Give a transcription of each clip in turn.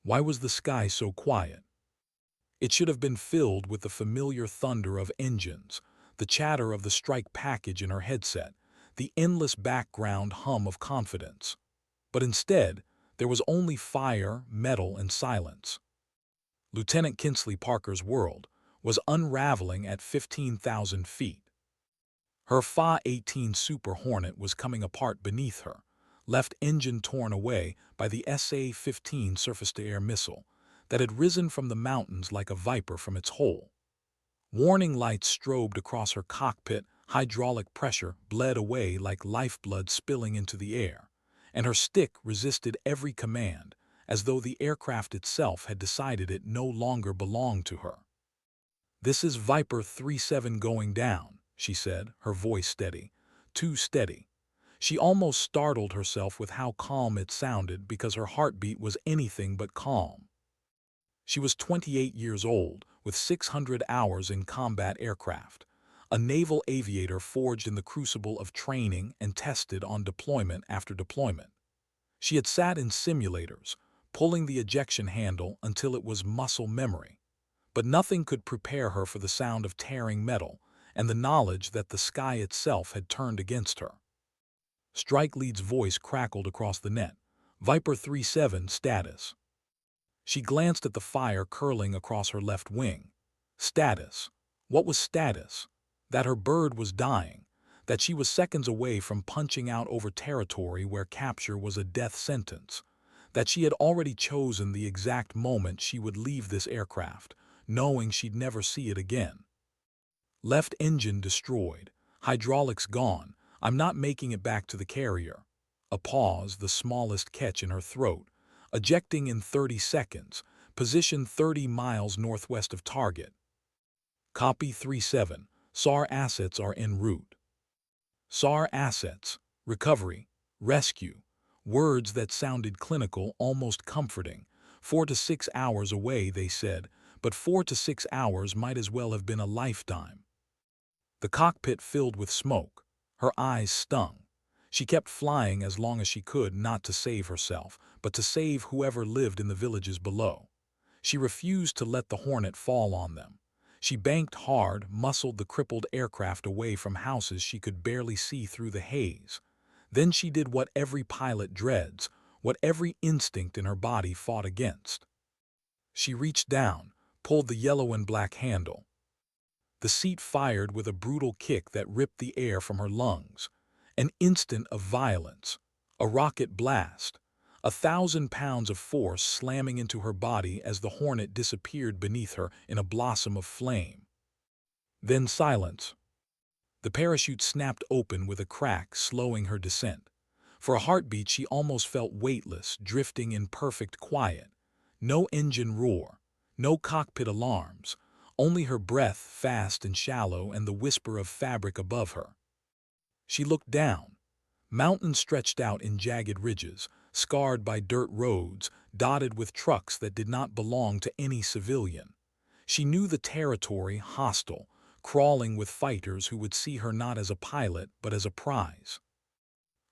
Why was the sky so quiet? It should have been filled with the familiar thunder of engines, the chatter of the strike package in her headset, the endless background hum of confidence. But instead, there was only fire, metal, and silence. Lieutenant Kinsley Parker's world was unraveling at 15,000 feet. Her Fa-18 Super Hornet was coming apart beneath her, left engine torn away by the SA-15 surface-to-air missile that had risen from the mountains like a viper from its hole. Warning lights strobed across her cockpit, hydraulic pressure bled away like lifeblood spilling into the air, and her stick resisted every command, as though the aircraft itself had decided it no longer belonged to her. "This is Viper 37 going down," she said, her voice steady. Too steady. She almost startled herself with how calm it sounded because her heartbeat was anything but calm. She was 28 years old, with 600 hours in combat aircraft, a naval aviator forged in the crucible of training and tested on deployment after deployment. She had sat in simulators, pulling the ejection handle until it was muscle memory. But nothing could prepare her for the sound of tearing metal and the knowledge that the sky itself had turned against her. Strike Lead's voice crackled across the net. "Viper 37 status." She glanced at the fire curling across her left wing. Status. What was status? That her bird was dying, that she was seconds away from punching out over territory where capture was a death sentence, that she had already chosen the exact moment she would leave this aircraft, knowing she'd never see it again. Left engine destroyed, hydraulics gone, I'm not making it back to the carrier. A pause, the smallest catch in her throat. Ejecting in 30 seconds, position 30 miles northwest of target. Copy 37, SAR assets are en route. SAR assets, recovery, rescue, words that sounded clinical, almost comforting. 4 to 6 hours away, they said, but 4 to 6 hours might as well have been a lifetime. The cockpit filled with smoke. Her eyes stung. She kept flying as long as she could, not to save herself, but to save whoever lived in the villages below. She refused to let the Hornet fall on them. She banked hard, muscled the crippled aircraft away from houses she could barely see through the haze. Then she did what every pilot dreads, what every instinct in her body fought against. She reached down, pulled the yellow and black handle. The seat fired with a brutal kick that ripped the air from her lungs. An instant of violence, a rocket blast, 1,000 pounds of force slamming into her body as the Hornet disappeared beneath her in a blossom of flame. Then silence. The parachute snapped open with a crack, slowing her descent. For a heartbeat, she almost felt weightless, drifting in perfect quiet. No engine roar, no cockpit alarms, only her breath, fast and shallow, and the whisper of fabric above her. She looked down. Mountains stretched out in jagged ridges, scarred by dirt roads, dotted with trucks that did not belong to any civilian. She knew the territory, hostile, crawling with fighters who would see her not as a pilot but as a prize.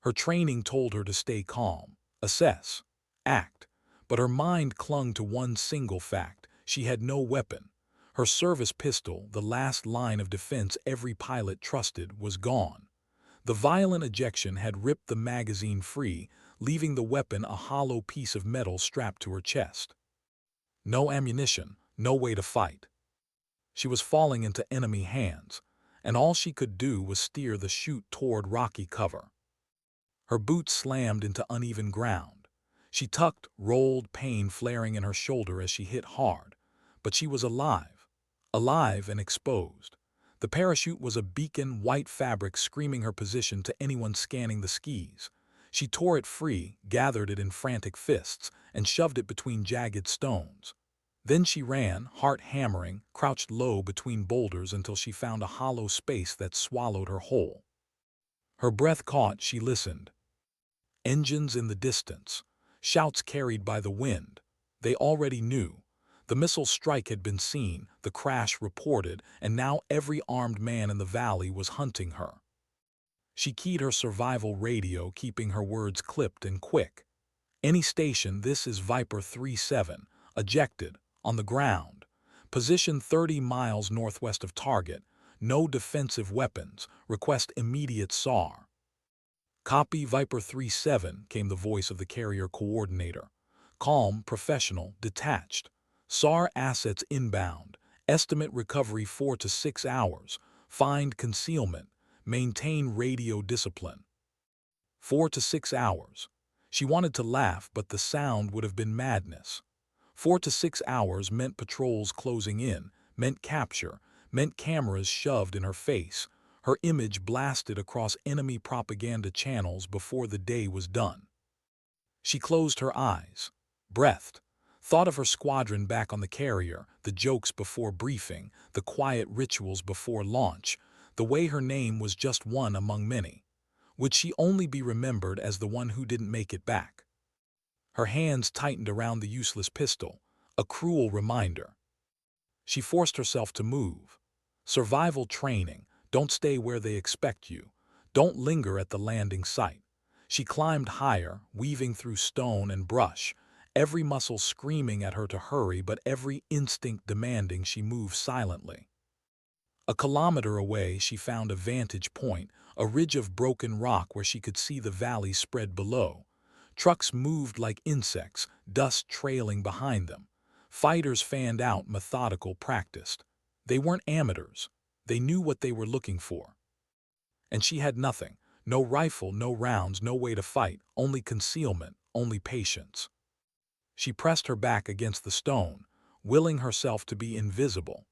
Her training told her to stay calm, assess, act, but her mind clung to one single fact: she had no weapon. Her service pistol, the last line of defense every pilot trusted, was gone. The violent ejection had ripped the magazine free, leaving the weapon a hollow piece of metal strapped to her chest. No ammunition, no way to fight. She was falling into enemy hands, and all she could do was steer the chute toward rocky cover. Her boots slammed into uneven ground. She tucked, rolled, pain flaring in her shoulder as she hit hard. But she was alive, alive and exposed. The parachute was a beacon, white fabric screaming her position to anyone scanning the skis. She tore it free, gathered it in frantic fists, and shoved it between jagged stones. Then she ran, heart hammering, crouched low between boulders until she found a hollow space that swallowed her whole. Her breath caught, she listened. Engines in the distance, shouts carried by the wind. They already knew. The missile strike had been seen, the crash reported, and now every armed man in the valley was hunting her. She keyed her survival radio, keeping her words clipped and quick. Any station, this is Viper 37, ejected, on the ground. Position 30 miles northwest of target. No defensive weapons. Request immediate SAR. Copy Viper 37, came the voice of the carrier coordinator. Calm, professional, detached. SAR assets inbound. Estimate recovery 4 to 6 hours. Find concealment. Maintain radio discipline. 4 to 6 hours. She wanted to laugh, but the sound would have been madness. 4 to 6 hours meant patrols closing in, meant capture, meant cameras shoved in her face, her image blasted across enemy propaganda channels before the day was done. She closed her eyes, breathed, thought of her squadron back on the carrier, the jokes before briefing, the quiet rituals before launch, the way her name was just one among many. Would she only be remembered as the one who didn't make it back? Her hands tightened around the useless pistol, a cruel reminder. She forced herself to move. Survival training, don't stay where they expect you. Don't linger at the landing site. She climbed higher, weaving through stone and brush, every muscle screaming at her to hurry, but every instinct demanding she move silently. A kilometer away, she found a vantage point, a ridge of broken rock where she could see the valley spread below. Trucks moved like insects, dust trailing behind them. Fighters fanned out, methodical, practiced. They weren't amateurs. They knew what they were looking for. And she had nothing. No rifle, no rounds, no way to fight, only concealment, only patience. She pressed her back against the stone, willing herself to be invisible.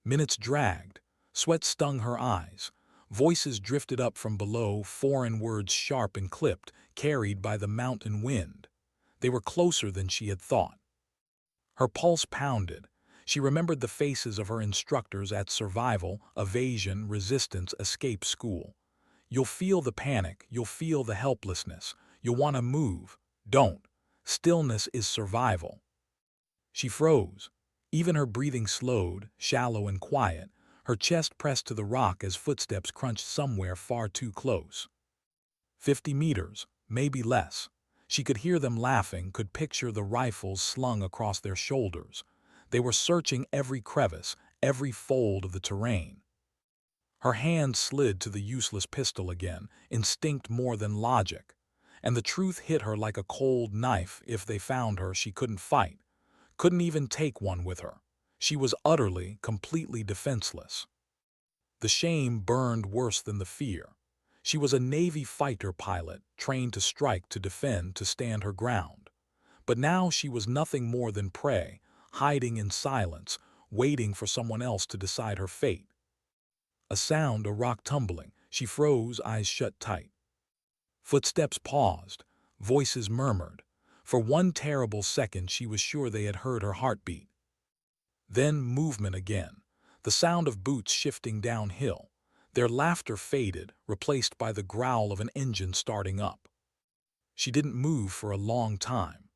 Minutes dragged. Sweat stung her eyes. Voices drifted up from below, foreign words sharp and clipped, carried by the mountain wind. They were closer than she had thought. Her pulse pounded. She remembered the faces of her instructors at survival, evasion, resistance, escape school. You'll feel the panic, you'll feel the helplessness. You'll want to move. Don't. Stillness is survival. She froze. Even her breathing slowed, shallow and quiet, her chest pressed to the rock as footsteps crunched somewhere far too close. 50 meters, maybe less. She could hear them laughing, could picture the rifles slung across their shoulders. They were searching every crevice, every fold of the terrain. Her hand slid to the useless pistol again, instinct more than logic. And the truth hit her like a cold knife. If they found her, she couldn't fight. Couldn't even take one with her. She was utterly, completely defenseless. The shame burned worse than the fear. She was a Navy fighter pilot, trained to strike, to defend, to stand her ground. But now she was nothing more than prey, hiding in silence, waiting for someone else to decide her fate. A sound, a rock tumbling. She froze, eyes shut tight. Footsteps paused. Voices murmured. For one terrible second she was sure they had heard her heartbeat. Then movement again. The sound of boots shifting downhill. Their laughter faded, replaced by the growl of an engine starting up. She didn't move for a long time.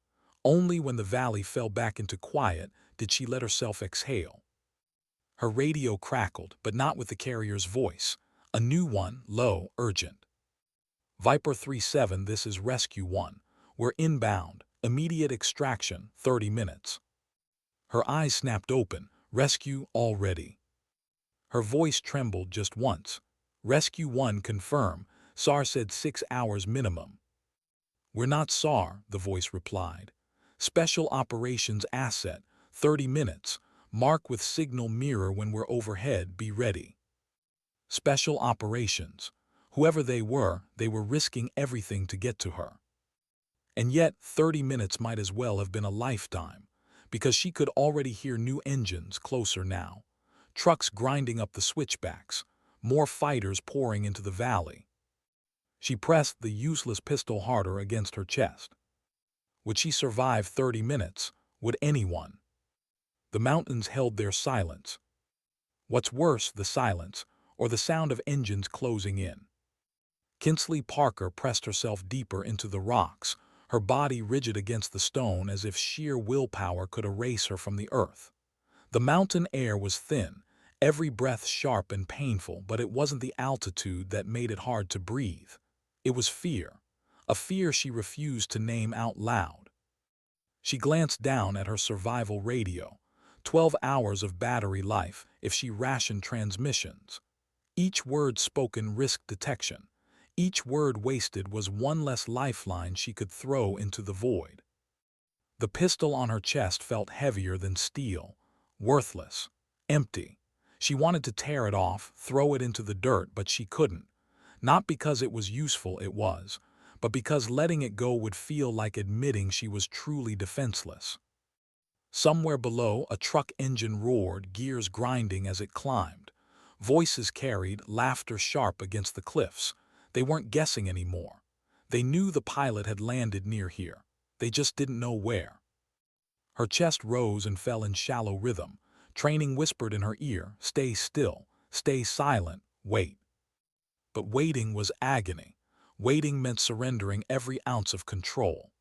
Only when the valley fell back into quiet did she let herself exhale. Her radio crackled, but not with the carrier's voice. A new one, low, urgent. Viper 37, this is Rescue 1. We're inbound. Immediate extraction, 30 minutes. Her eyes snapped open. Rescue already. Her voice trembled just once. Rescue 1, confirm. SAR said 6 hours minimum. We're not SAR, the voice replied. Special Operations Asset, 30 minutes. Mark with signal mirror when we're overhead, be ready. Special Operations. Whoever they were risking everything to get to her. And yet, 30 minutes might as well have been a lifetime, because she could already hear new engines closer now. Trucks grinding up the switchbacks, more fighters pouring into the valley. She pressed the useless pistol harder against her chest. Would she survive 30 minutes? Would anyone? The mountains held their silence. What's worse, the silence, or the sound of engines closing in. Kinsley Parker pressed herself deeper into the rocks, her body rigid against the stone as if sheer willpower could erase her from the earth. The mountain air was thin, every breath sharp and painful, but it wasn't the altitude that made it hard to breathe. It was fear. a fear she refused to name out loud. She glanced down at her survival radio. 12 hours of battery life if she rationed transmissions. Each word spoken risked detection. Each word wasted was one less lifeline she could throw into the void. The pistol on her chest felt heavier than steel, worthless, empty. She wanted to tear it off, throw it into the dirt, but she couldn't. Not because it was useful, it was, but because letting it go would feel like admitting she was truly defenseless. Somewhere below, a truck engine roared, gears grinding as it climbed. Voices carried, laughter sharp against the cliffs. They weren't guessing anymore. They knew the pilot had landed near here. They just didn't know where. Her chest rose and fell in shallow rhythm. Training whispered in her ear, "Stay still, stay silent, wait." But waiting was agony. Waiting meant surrendering every ounce of control.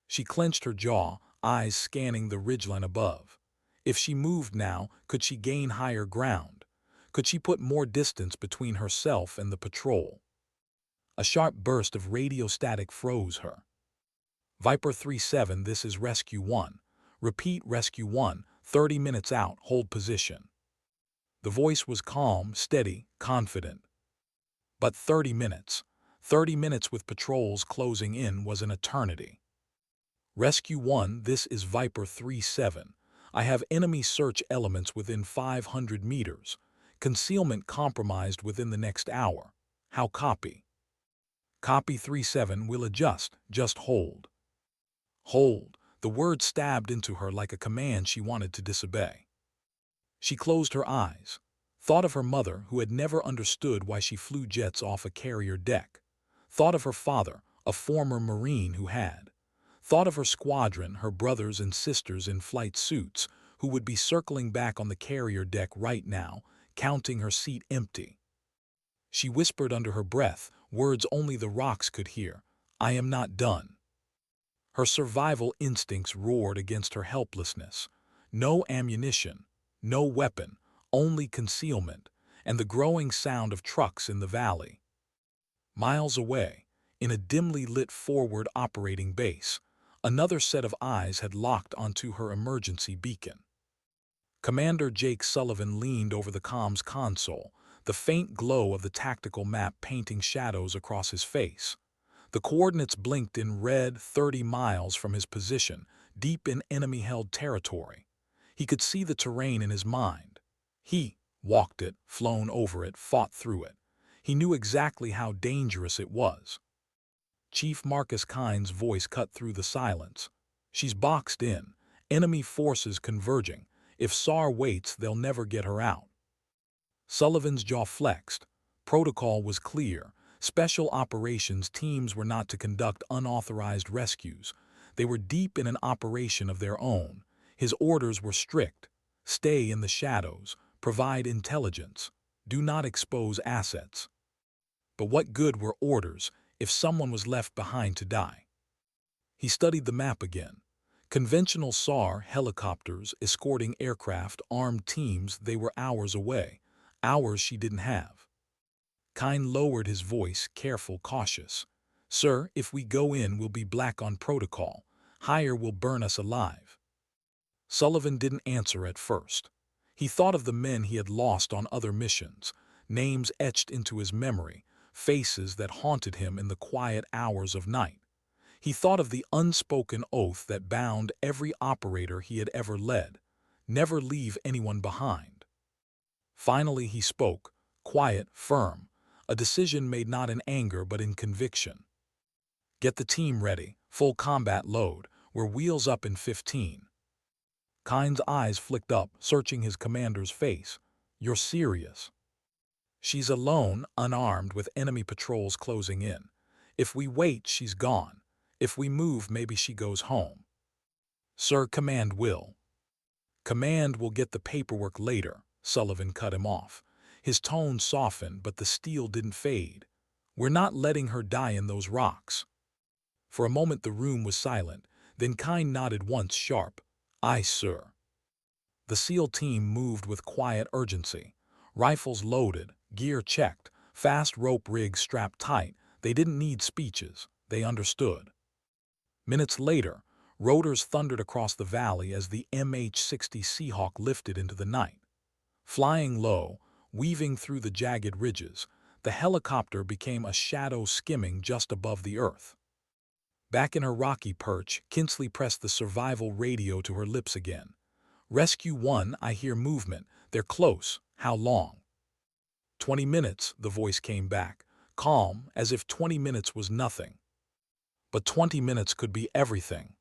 She clenched her jaw, eyes scanning the ridgeline above. If she moved now, could she gain higher ground? Could she put more distance between herself and the patrol? A sharp burst of radio static froze her. Viper 3-7, this is Rescue 1. Repeat, Rescue 1, 30 minutes out, hold position. The voice was calm, steady, confident. But 30 minutes. 30 minutes with patrols closing in was an eternity. Rescue 1, this is Viper 3-7. I have enemy search elements within 500 meters. Concealment compromised within the next hour. How copy? Copy 3-7, will adjust, just hold. Hold. The word stabbed into her like a command she wanted to disobey. She closed her eyes. Thought of her mother, who had never understood why she flew jets off a carrier deck. Thought of her father, a former Marine who had. Thought of her squadron, her brothers and sisters in flight suits, who would be circling back on the carrier deck right now, counting her seat empty. She whispered under her breath, words only the rocks could hear, "I am not done." Her survival instincts roared against her helplessness. No ammunition, no weapon, only concealment, and the growing sound of trucks in the valley. Miles away, in a dimly lit forward operating base, another set of eyes had locked onto her emergency beacon. Commander Jake Sullivan leaned over the comms console, the faint glow of the tactical map painting shadows across his face. The coordinates blinked in red 30 miles from his position, deep in enemy-held territory. He could see the terrain in his mind. He walked it, flown over it, fought through it. He knew exactly how dangerous it was. Chief Marcus Kine's voice cut through the silence. She's boxed in, enemy forces converging. If SAR waits, they'll never get her out. Sullivan's jaw flexed. Protocol was clear. Special operations teams were not to conduct unauthorized rescues. They were deep in an operation of their own. His orders were strict. Stay in the shadows. Provide intelligence. Do not expose assets. But what good were orders if someone was left behind to die? He studied the map again. Conventional SAR helicopters escorting aircraft, armed teams, they were hours away. Hours she didn't have. Kine lowered his voice, careful, cautious. "Sir, if we go in, we'll be black on protocol. Higher will burn us alive." Sullivan didn't answer at first. He thought of the men he had lost on other missions, names etched into his memory, faces that haunted him in the quiet hours of night. He thought of the unspoken oath that bound every operator he had ever led: never leave anyone behind. Finally he spoke, quiet, firm, a decision made not in anger but in conviction. "Get the team ready, full combat load, we're wheels up in 15. Kine's eyes flicked up, searching his commander's face. "You're serious?" "She's alone, unarmed, with enemy patrols closing in. If we wait, she's gone. If we move, maybe she goes home." "Sir, command will." "Command will get the paperwork later," Sullivan cut him off. His tone softened, but the steel didn't fade. "We're not letting her die in those rocks." For a moment the room was silent, then Kine nodded once sharp. "Aye, sir." The SEAL team moved with quiet urgency. Rifles loaded, gear checked, fast rope rigs strapped tight. They didn't need speeches. They understood. Minutes later, rotors thundered across the valley as the MH-60 Seahawk lifted into the night. Flying low, weaving through the jagged ridges, the helicopter became a shadow skimming just above the earth. Back in her rocky perch, Kinsley pressed the survival radio to her lips again. "Rescue 1, I hear movement. They're close. How long?" 20 minutes, the voice came back, calm, as if 20 minutes was nothing. But 20 minutes could be everything.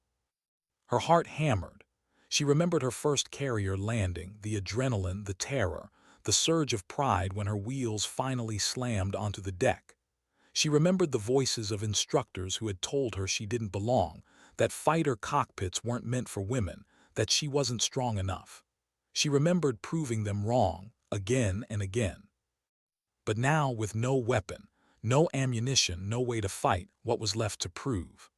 Her heart hammered. She remembered her first carrier landing, the adrenaline, the terror, the surge of pride when her wheels finally slammed onto the deck. She remembered the voices of instructors who had told her she didn't belong, that fighter cockpits weren't meant for women, that she wasn't strong enough. She remembered proving them wrong, again and again. But now, with no weapon, no ammunition, no way to fight, what was left to prove?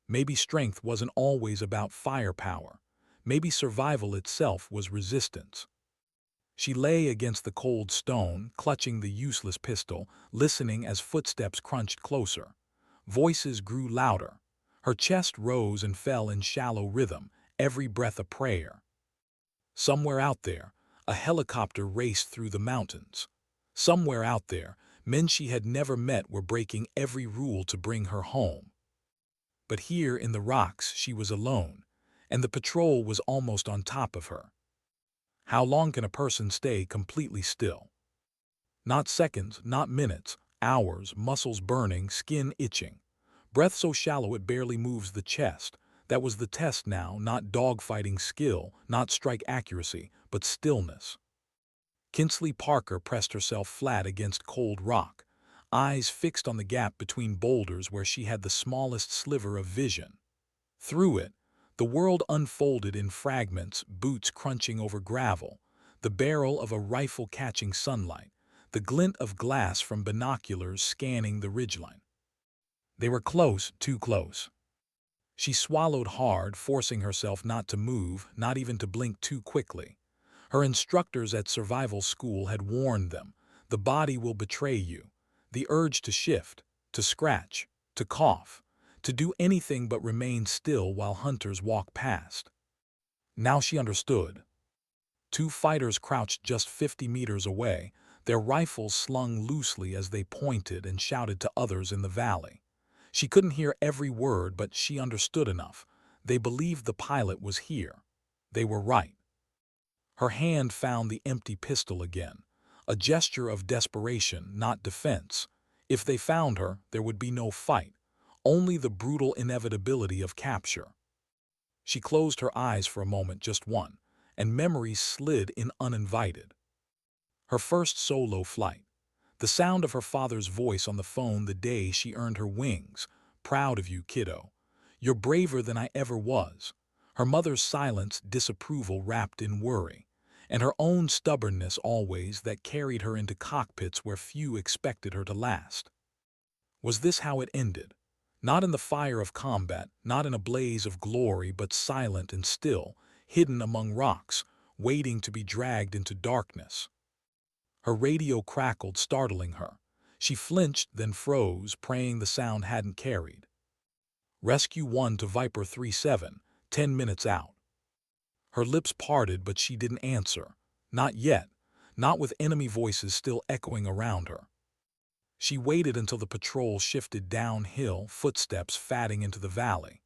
Maybe strength wasn't always about firepower. Maybe survival itself was resistance. She lay against the cold stone, clutching the useless pistol, listening as footsteps crunched closer. Voices grew louder. Her chest rose and fell in shallow rhythm, every breath a prayer. Somewhere out there, a helicopter raced through the mountains. Somewhere out there, men she had never met were breaking every rule to bring her home. But here in the rocks she was alone, and the patrol was almost on top of her. How long can a person stay completely still? Not seconds, not minutes, hours, muscles burning, skin itching. Breath so shallow it barely moves the chest. That was the test now, not dogfighting skill, not strike accuracy, but stillness. Kinsley Parker pressed herself flat against cold rock, eyes fixed on the gap between boulders where she had the smallest sliver of vision. Through it, the world unfolded in fragments, boots crunching over gravel, the barrel of a rifle catching sunlight, the glint of glass from binoculars scanning the ridgeline. They were close, too close. She swallowed hard, forcing herself not to move, not even to blink too quickly. Her instructors at survival school had warned them, the body will betray you. The urge to shift, to scratch, to cough, to do anything but remain still while hunters walk past. Now she understood. Two fighters crouched just 50 meters away, their rifles slung loosely as they pointed and shouted to others in the valley. She couldn't hear every word, but she understood enough. They believed the pilot was here. They were right. Her hand found the empty pistol again, a gesture of desperation, not defense. If they found her, there would be no fight, only the brutal inevitability of capture. She closed her eyes for a moment, just one, and memories slid in uninvited. Her first solo flight, the sound of her father's voice on the phone the day she earned her wings. "Proud of you, kiddo. You're braver than I ever was." Her mother's silence, disapproval wrapped in worry, and her own stubbornness always that carried her into cockpits where few expected her to last. Was this how it ended? Not in the fire of combat, not in a blaze of glory, but silent and still, hidden among rocks, waiting to be dragged into darkness. Her radio crackled, startling her. She flinched, then froze, praying the sound hadn't carried. "Rescue 1 to Viper 37, 10 minutes out." Her lips parted, but she didn't answer. Not yet, not with enemy voices still echoing around her. She waited until the patrol shifted downhill, footsteps fading into the valley.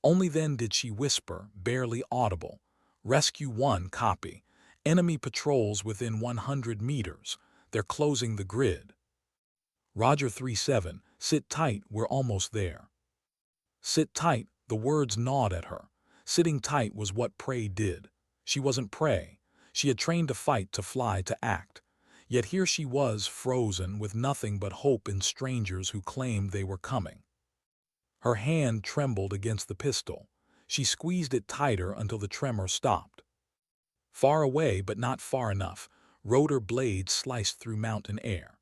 Only then did she whisper, barely audible, "Rescue 1, copy. Enemy patrols within 100 meters. They're closing the grid." "Roger 37, sit tight, we're almost there." Sit tight, the words gnawed at her. Sitting tight was what prey did. She wasn't prey. She had trained to fight, to fly, to act. Yet here she was, frozen, with nothing but hope in strangers who claimed they were coming. Her hand trembled against the pistol. She squeezed it tighter until the tremor stopped. Far away, but not far enough, rotor blades sliced through mountain air.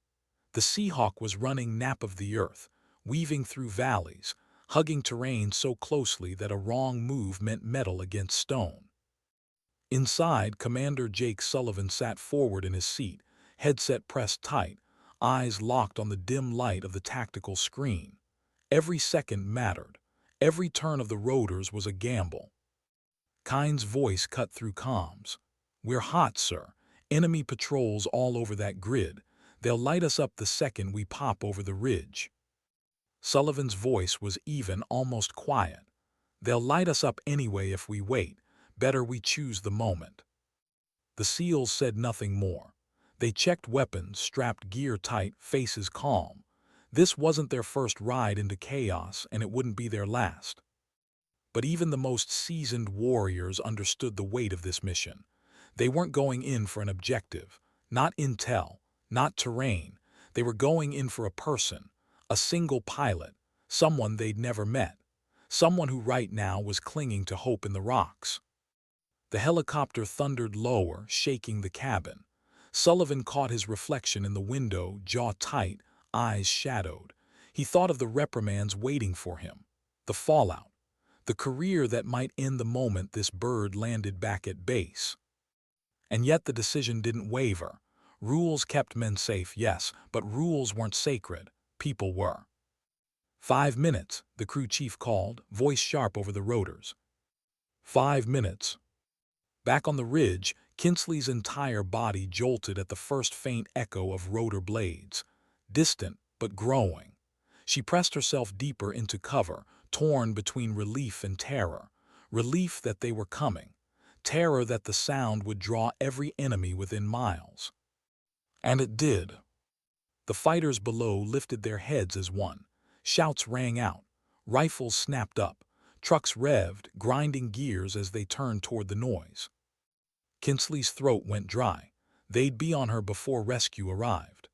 The Seahawk was running nap of the earth, weaving through valleys, hugging terrain so closely that a wrong move meant metal against stone. Inside, Commander Jake Sullivan sat forward in his seat, headset pressed tight, eyes locked on the dim light of the tactical screen. Every second mattered. Every turn of the rotors was a gamble. Kine's voice cut through comms. "We're hot, sir. Enemy patrols all over that grid. They'll light us up the second we pop over the ridge." Sullivan's voice was even, almost quiet. "They'll light us up anyway if we wait. Better we choose the moment." The SEALs said nothing more. They checked weapons, strapped gear tight, faces calm. This wasn't their first ride into chaos, and it wouldn't be their last. But even the most seasoned warriors understood the weight of this mission. They weren't going in for an objective, not intel, not terrain. They were going in for a person, a single pilot, someone they'd never met, someone who right now was clinging to hope in the rocks. The helicopter thundered lower, shaking the cabin. Sullivan caught his reflection in the window, jaw tight, eyes shadowed. He thought of the reprimands waiting for him, the fallout, the career that might end the moment this bird landed back at base. And yet the decision didn't waver. Rules kept men safe, yes, but rules weren't sacred. People were. 5 minutes, the crew chief called, voice sharp over the rotors. 5 minutes. Back on the ridge, Kinsley's entire body jolted at the first faint echo of rotor blades. Distant, but growing. She pressed herself deeper into cover, torn between relief and terror. Relief that they were coming. Terror that the sound would draw every enemy within miles. And it did. The fighters below lifted their heads as one. Shouts rang out. Rifles snapped up. Trucks revved, grinding gears as they turned toward the noise. Kinsley's throat went dry. They'd be on her before rescue arrived.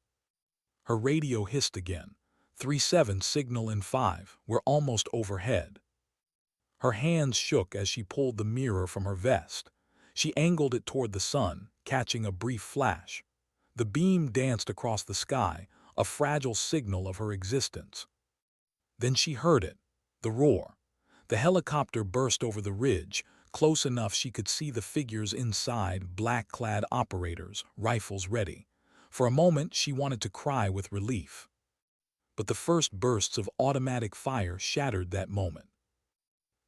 Her radio hissed again. 3-7 signal in 5, we're almost overhead. Her hands shook as she pulled the mirror from her vest. She angled it toward the sun, catching a brief flash. The beam danced across the sky, a fragile signal of her existence. Then she heard it, the roar. The helicopter burst over the ridge, close enough she could see the figures inside, black-clad operators, rifles ready. For a moment she wanted to cry with relief. But the first bursts of automatic fire shattered that moment.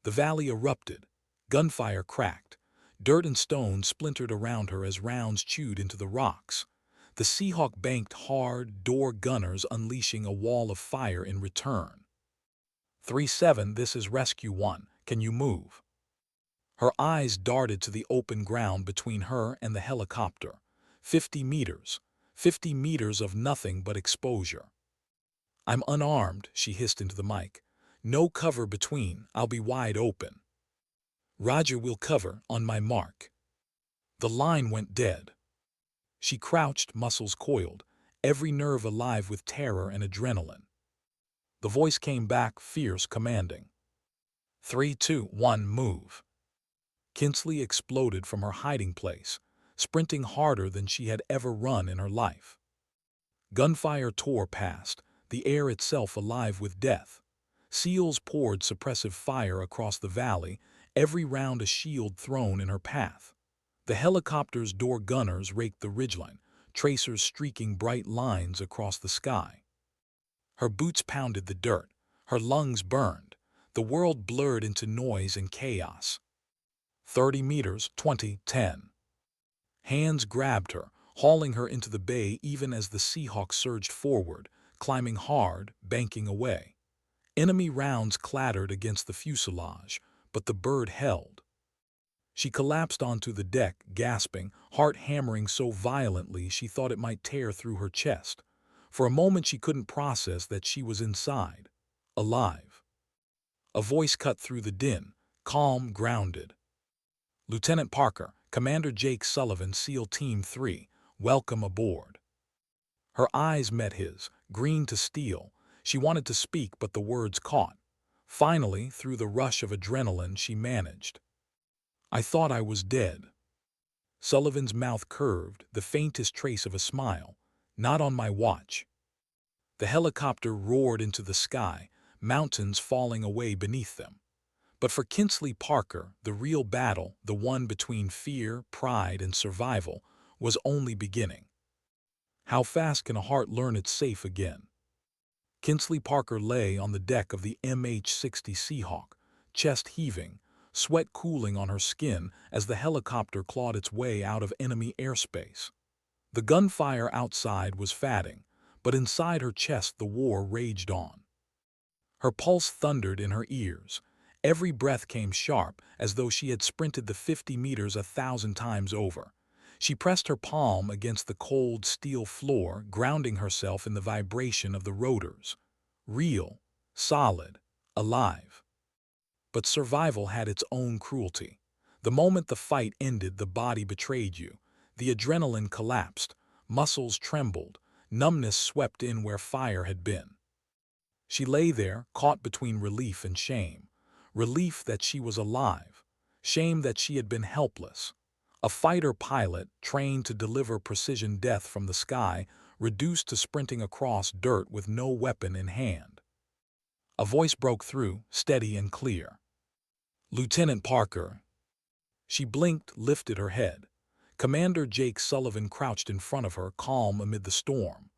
The valley erupted. Gunfire cracked. Dirt and stone splintered around her as rounds chewed into the rocks. The Seahawk banked hard, door gunners unleashing a wall of fire in return. 3-7, this is Rescue 1. Can you move? Her eyes darted to the open ground between her and the helicopter. 50 meters. 50 meters of nothing but exposure. "I'm unarmed," she hissed into the mic. "No cover between, I'll be wide open." "Roger, will cover, on my mark." The line went dead. She crouched, muscles coiled, every nerve alive with terror and adrenaline. The voice came back, fierce, commanding. 3-2-1, move. Kinsley exploded from her hiding place, sprinting harder than she had ever run in her life. Gunfire tore past, the air itself alive with death. SEALs poured suppressive fire across the valley, every round a shield thrown in her path. The helicopter's door gunners raked the ridgeline, tracers streaking bright lines across the sky. Her boots pounded the dirt, her lungs burned, the world blurred into noise and chaos. 30 meters, 20-10. Hands grabbed her, hauling her into the bay even as the Seahawk surged forward, climbing hard, banking away. Enemy rounds clattered against the fuselage, but the bird held. She collapsed onto the deck, gasping, heart hammering so violently she thought it might tear through her chest. For a moment she couldn't process that she was inside, alive. A voice cut through the din, calm, grounded. "Lieutenant Parker, Commander Jake Sullivan, SEAL Team 3, welcome aboard." Her eyes met his, green to steel. She wanted to speak, but the words caught. Finally, through the rush of adrenaline, she managed. "I thought I was dead." Sullivan's mouth curved, the faintest trace of a smile. "Not on my watch." The helicopter roared into the sky, mountains falling away beneath them. But for Kinsley Parker, the real battle, the one between fear, pride, and survival, was only beginning. How fast can a heart learn it's safe again? Kinsley Parker lay on the deck of the MH-60 Seahawk, chest heaving, sweat cooling on her skin as the helicopter clawed its way out of enemy airspace. The gunfire outside was fading, but inside her chest the war raged on. Her pulse thundered in her ears. Every breath came sharp, as though she had sprinted the 50 meters 1,000 times over. She pressed her palm against the cold steel floor, grounding herself in the vibration of the rotors. Real, solid, alive. But survival had its own cruelty. The moment the fight ended, the body betrayed you. The adrenaline collapsed, muscles trembled, numbness swept in where fire had been. She lay there, caught between relief and shame. Relief that she was alive, shame that she had been helpless. A fighter pilot, trained to deliver precision death from the sky, reduced to sprinting across dirt with no weapon in hand. A voice broke through, steady and clear. "Lieutenant Parker." She blinked, lifted her head. Commander Jake Sullivan crouched in front of her, calm amid the storm.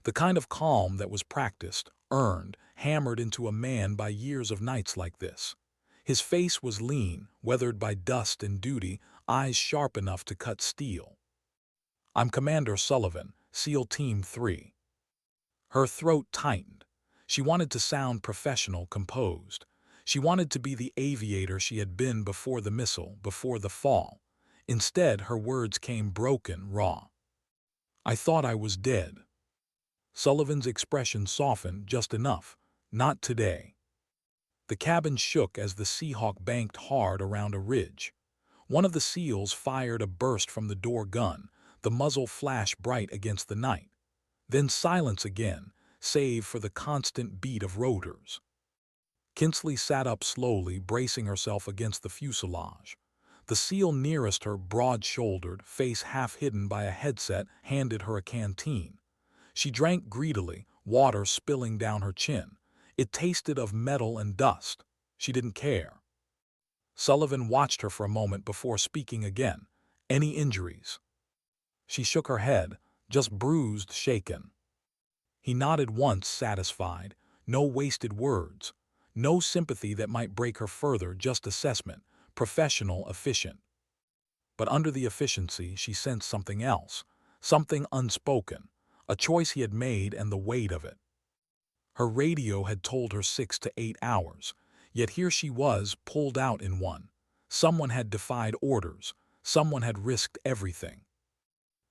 The kind of calm that was practiced, earned, hammered into a man by years of nights like this. His face was lean, weathered by dust and duty, eyes sharp enough to cut steel. "I'm Commander Sullivan, SEAL Team 3. Her throat tightened. She wanted to sound professional, composed. She wanted to be the aviator she had been before the missile, before the fall. Instead, her words came broken, raw. "I thought I was dead." Sullivan's expression softened just enough. "Not today." The cabin shook as the Seahawk banked hard around a ridge. One of the SEALs fired a burst from the door gun, the muzzle flashed bright against the night. Then silence again, save for the constant beat of rotors. Kinsley sat up slowly, bracing herself against the fuselage. The SEAL nearest her, broad-shouldered, face half hidden by a headset, handed her a canteen. She drank greedily, water spilling down her chin. It tasted of metal and dust. She didn't care. Sullivan watched her for a moment before speaking again. "Any injuries?" She shook her head, just bruised, shaken. He nodded once, satisfied. No wasted words. No sympathy that might break her further, just assessment, professional, efficient. But under the efficiency, she sensed something else, something unspoken, a choice he had made and the weight of it. Her radio had told her 6 to 8 hours, yet here she was, pulled out in one. Someone had defied orders. Someone had risked everything.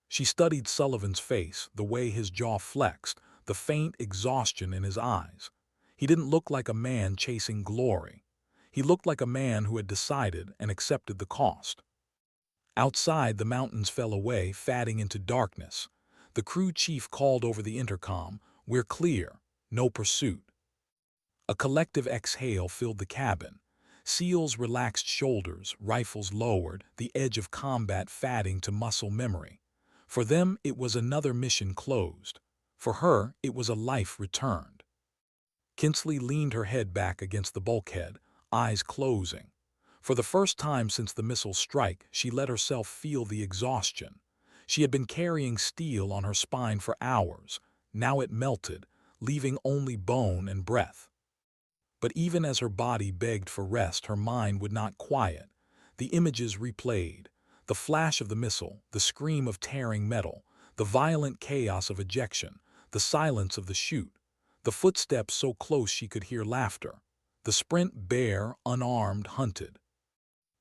She studied Sullivan's face, the way his jaw flexed, the faint exhaustion in his eyes. He didn't look like a man chasing glory. He looked like a man who had decided and accepted the cost. Outside, the mountains fell away, fading into darkness. The crew chief called over the intercom, "We're clear. No pursuit." A collective exhale filled the cabin. SEALs relaxed shoulders, rifles lowered, the edge of combat fading to muscle memory. For them, it was another mission closed. For her, it was a life returned. Kinsley leaned her head back against the bulkhead, eyes closing. For the first time since the missile strike, she let herself feel the exhaustion. She had been carrying steel on her spine for hours. Now it melted, leaving only bone and breath. But even as her body begged for rest, her mind would not quiet. The images replayed. The flash of the missile, the scream of tearing metal, the violent chaos of ejection, the silence of the chute, the footsteps so close she could hear laughter, the sprint bare, unarmed, hunted.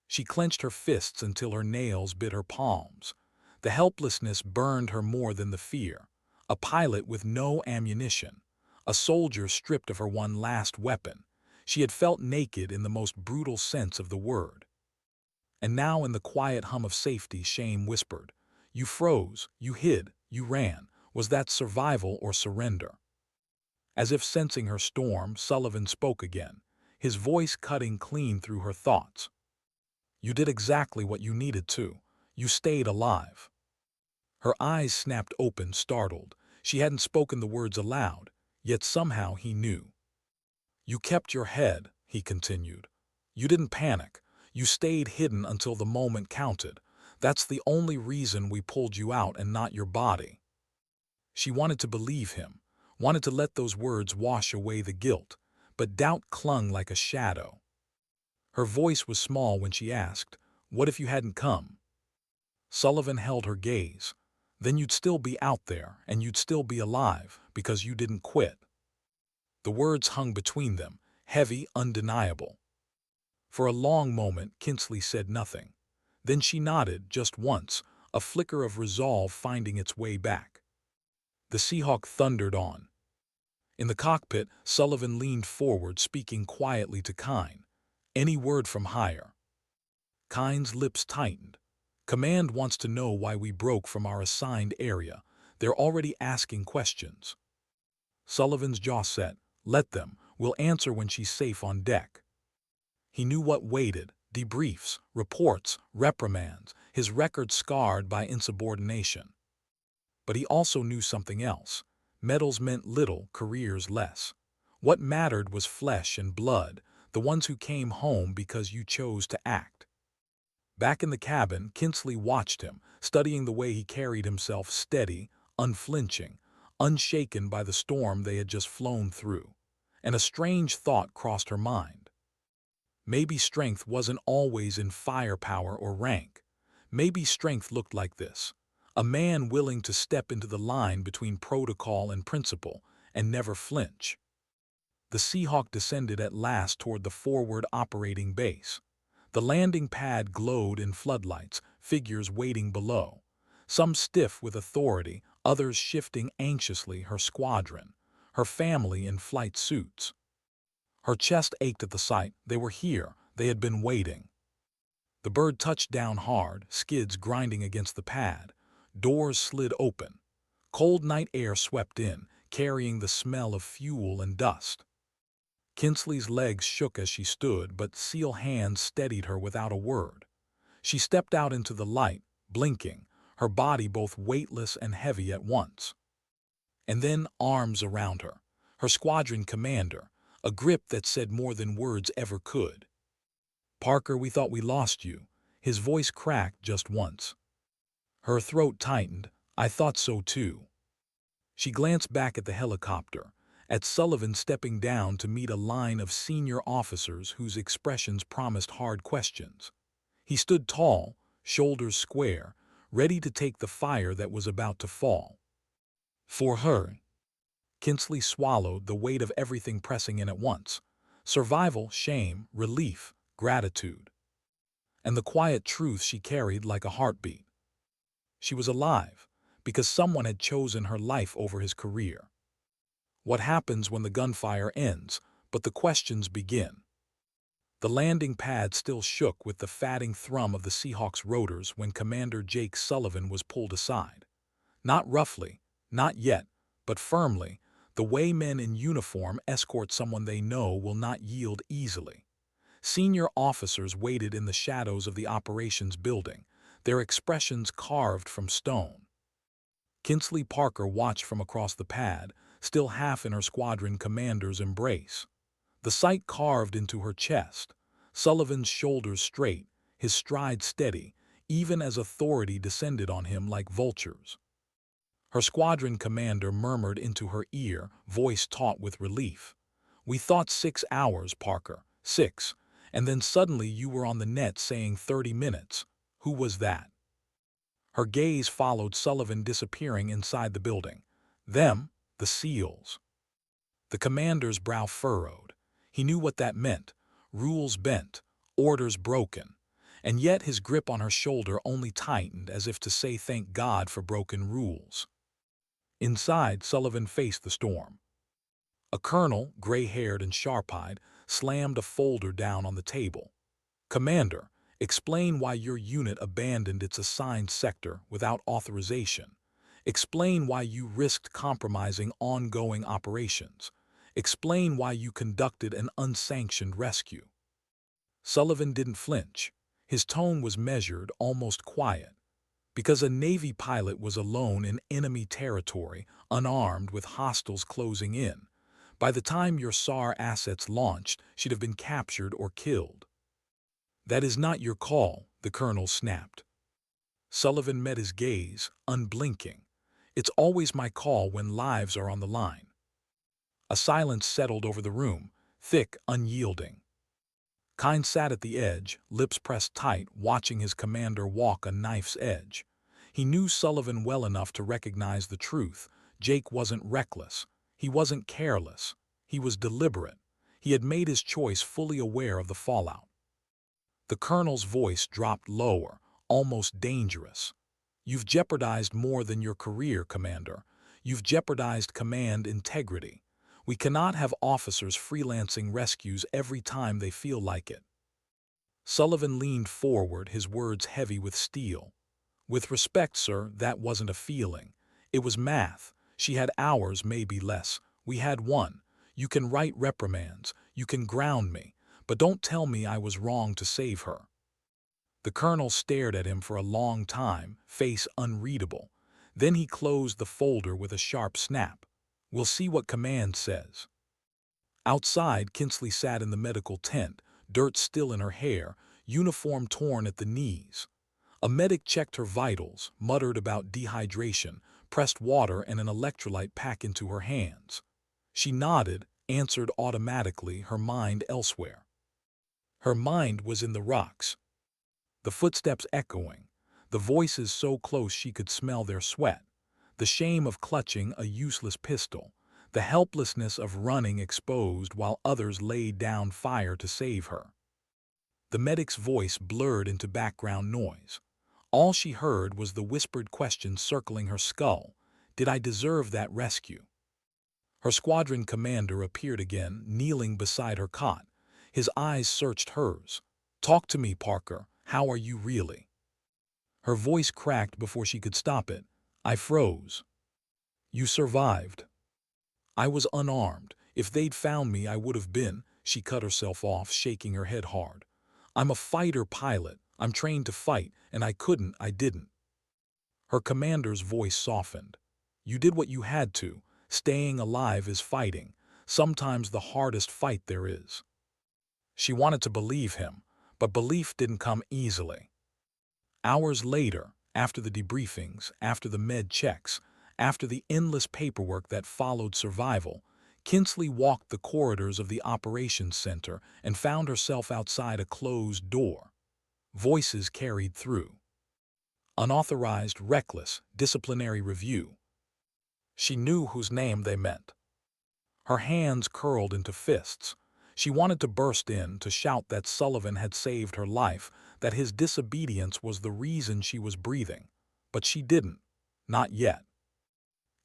She clenched her fists until her nails bit her palms. The helplessness burned her more than the fear. A pilot with no ammunition. A soldier stripped of her one last weapon. She had felt naked in the most brutal sense of the word. And now in the quiet hum of safety, shame whispered, "You froze, you hid, you ran. Was that survival or surrender?" As if sensing her storm, Sullivan spoke again, his voice cutting clean through her thoughts. "You did exactly what you needed to. You stayed alive." Her eyes snapped open, startled. She hadn't spoken the words aloud, yet somehow he knew. "You kept your head," he continued. "You didn't panic. You stayed hidden until the moment counted. That's the only reason we pulled you out and not your body." She wanted to believe him, wanted to let those words wash away the guilt, but doubt clung like a shadow. Her voice was small when she asked, "What if you hadn't come?" Sullivan held her gaze. "Then you'd still be out there, and you'd still be alive, because you didn't quit." The words hung between them, heavy, undeniable. For a long moment, Kinsley said nothing. Then she nodded, just once, a flicker of resolve finding its way back. The Seahawk thundered on. In the cockpit, Sullivan leaned forward, speaking quietly to Kine. "Any word from higher?" Kine's lips tightened. "Command wants to know why we broke from our assigned area. They're already asking questions." Sullivan's jaw set. "Let them. We'll answer when she's safe on deck." He knew what waited: debriefs, reports, reprimands, his record scarred by insubordination. But he also knew something else. Medals meant little, careers less. What mattered was flesh and blood, the ones who came home because you chose to act. Back in the cabin, Kinsley watched him, studying the way he carried himself, steady, unflinching, unshaken by the storm they had just flown through. And a strange thought crossed her mind. Maybe strength wasn't always in firepower or rank. Maybe strength looked like this: a man willing to step into the line between protocol and principle and never flinch. The Seahawk descended at last toward the forward operating base. The landing pad glowed in floodlights, figures waiting below. Some stiff with authority, others shifting anxiously, her squadron, her family in flight suits. Her chest ached at the sight. They were here. They had been waiting. The bird touched down hard, skids grinding against the pad. Doors slid open. Cold night air swept in, carrying the smell of fuel and dust. Kinsley's legs shook as she stood, but seal hands steadied her without a word. She stepped out into the light, blinking, her body both weightless and heavy at once. And then arms around her, her squadron commander, a grip that said more than words ever could. "Parker, we thought we lost you." His voice cracked just once. Her throat tightened. "I thought so too." She glanced back at the helicopter, at Sullivan stepping down to meet a line of senior officers whose expressions promised hard questions. He stood tall, shoulders square, ready to take the fire that was about to fall. For her, Kinsley swallowed, the weight of everything pressing in at once: survival, shame, relief, gratitude. And the quiet truth she carried like a heartbeat. She was alive, because someone had chosen her life over his career. What happens when the gunfire ends, but the questions begin? The landing pad still shook with the fatting thrum of the Seahawk's rotors when Commander Jake Sullivan was pulled aside. Not roughly, not yet, but firmly, the way men in uniform escort someone they know will not yield easily. Senior officers waited in the shadows of the operations building, their expressions carved from stone. Kinsley Parker watched from across the pad, still half in her squadron commander's embrace. The sight carved into her chest, Sullivan's shoulders straight, his stride steady, even as authority descended on him like vultures. Her squadron commander murmured into her ear, voice taut with relief. "We thought 6 hours, Parker, 6. And then suddenly you were on the net saying 30 minutes. Who was that?" Her gaze followed Sullivan disappearing inside the building. "Them, the SEALs." The commander's brow furrowed. He knew what that meant: rules bent, orders broken. And yet his grip on her shoulder only tightened, as if to say thank God for broken rules. Inside, Sullivan faced the storm. A colonel, gray-haired and sharp-eyed, slammed a folder down on the table. "Commander, explain why your unit abandoned its assigned sector without authorization. Explain why you risked compromising ongoing operations. Explain why you conducted an unsanctioned rescue." Sullivan didn't flinch. His tone was measured, almost quiet. Because a Navy pilot was alone in enemy territory, unarmed, with hostiles closing in. By the time your SAR assets launched, she'd have been captured or killed. "That is not your call," the colonel snapped. Sullivan met his gaze, unblinking. "It's always my call when lives are on the line." A silence settled over the room, thick, unyielding. Kyne sat at the edge, lips pressed tight, watching his commander walk a knife's edge. He knew Sullivan well enough to recognize the truth. Jake wasn't reckless. He wasn't careless. He was deliberate. He had made his choice fully aware of the fallout. The colonel's voice dropped lower, almost dangerous. You've jeopardized more than your career, Commander. You've jeopardized command integrity. We cannot have officers freelancing rescues every time they feel like it. Sullivan leaned forward, his words heavy with steel. With respect, sir, that wasn't a feeling. It was math. She had hours, maybe less. We had one. You can write reprimands. You can ground me. But don't tell me I was wrong to save her. The colonel stared at him for a long time, face unreadable. Then he closed the folder with a sharp snap. We'll see what command says. Outside, Kinsley sat in the medical tent, dirt still in her hair, uniform torn at the knees. A medic checked her vitals, muttered about dehydration, pressed water and an electrolyte pack into her hands. She nodded, answered automatically, her mind elsewhere. Her mind was in the rocks. The footsteps echoing, the voices so close she could smell their sweat, the shame of clutching a useless pistol, the helplessness of running exposed while others laid down fire to save her. The medic's voice blurred into background noise. All she heard was the whispered question circling her skull. Did I deserve that rescue? Her squadron commander appeared again, kneeling beside her cot. His eyes searched hers. Talk to me, Parker. How are you really? Her voice cracked before she could stop it. I froze. You survived. I was unarmed. If they'd found me, I would have been. She cut herself off, shaking her head hard. I'm a fighter pilot. I'm trained to fight, and I didn't. Her commander's voice softened. You did what you had to. Staying alive is fighting, sometimes the hardest fight there is. She wanted to believe him, but belief didn't come easily. Hours later, after the debriefings, after the med checks, after the endless paperwork that followed survival, Kinsley walked the corridors of the operations center and found herself outside a closed door. Voices carried through. Unauthorized, reckless, disciplinary review. She knew whose name they meant. Her hands curled into fists. She wanted to burst in, to shout that Sullivan had saved her life, that his disobedience was the reason she was breathing. But she didn't. Not yet.